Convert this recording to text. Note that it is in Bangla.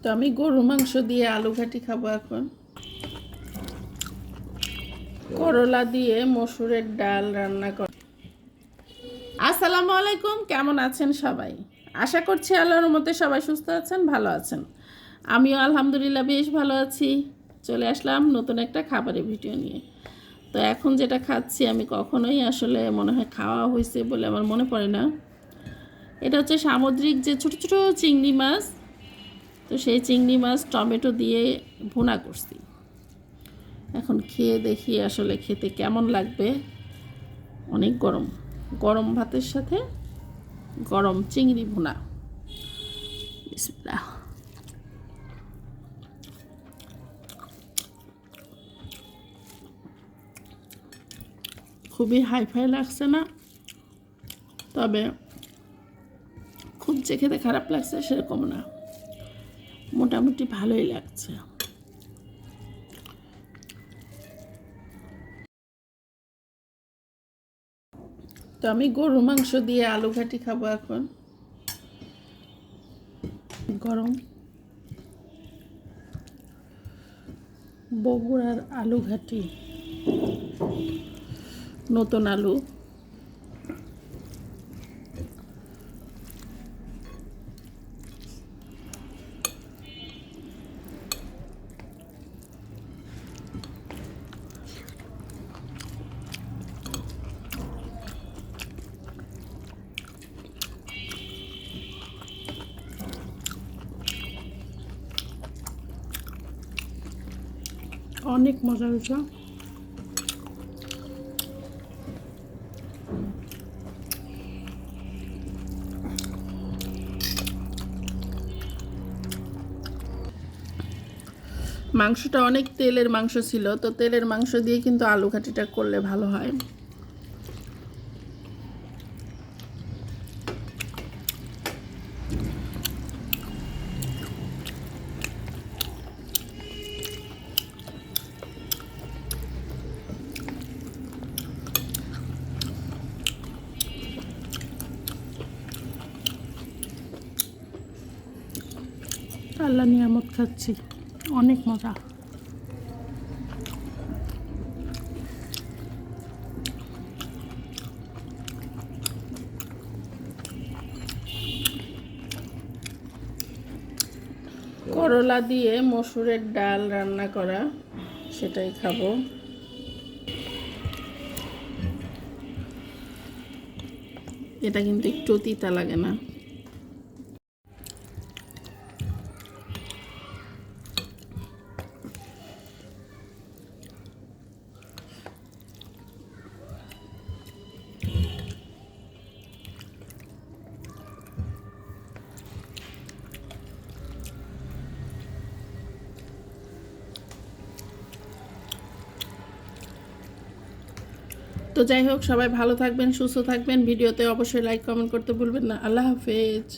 তো আমি গরুর মাংস দিয়ে আলু ঘাটি খাবো এখন। করলা দিয়ে মসুরের ডাল রান্না কর। আসসালামু আলাইকুম, কেমন আছেন সবাই? আশা করছি আল্লাহর মতে সবাই সুস্থ আছেন, ভালো আছেন। আমিও আলহামদুলিল্লাহ বেশ ভালো আছি। চলে আসলাম নতুন একটা খাবারের ভিডিও নিয়ে। তো এখন যেটা খাচ্ছি আমি কখনোই আসলে মনে হয় খাওয়া হয়েছে বলে আমার মনে পড়ে না। এটা হচ্ছে সামুদ্রিক যে ছোট ছোট চিংড়ি মাছ। তো সেই চিংড়ি মাছ টমেটো দিয়ে ভুনা করছি। এখন খেয়ে দেখি আসলে খেতে কেমন লাগবে। অনেক গরম, গরম ভাতের সাথে গরম চিংড়ি ভুনা। বিসমিল্লাহ। খুবই হাইফাই লাগছে না, তবে খুব যে খেতে খারাপ লাগছে সেরকম না, মোটামুটি ভালোই লাগছে। তো আমি গরুর মাংস দিয়ে আলু ঘাটি খাবো এখন। গরম বগুড়ার আলু ঘাটি, নতুন আলু। অনেক মজা হয়েছে। মাংসটা অনেক তেলের মাংস ছিল, তো তেলের মাংস দিয়ে কিন্তু আলু ঘাটিটা করলে ভালো হয়। আল্লাহ নিয়ামত খাচ্ছি, অনেক মজা। করলা দিয়ে মসুরের ডাল রান্না করা, সেটাই খাবো। এটা কিন্তু একটু তিতা লাগে না। তো যাই হোক, সবাই ভালো থাকবেন, সুস্থ থাকবেন। ভিডিওতে অবশ্যই লাইক কমেন্ট করতে ভুলবেন না। আল্লাহ হাফেজ।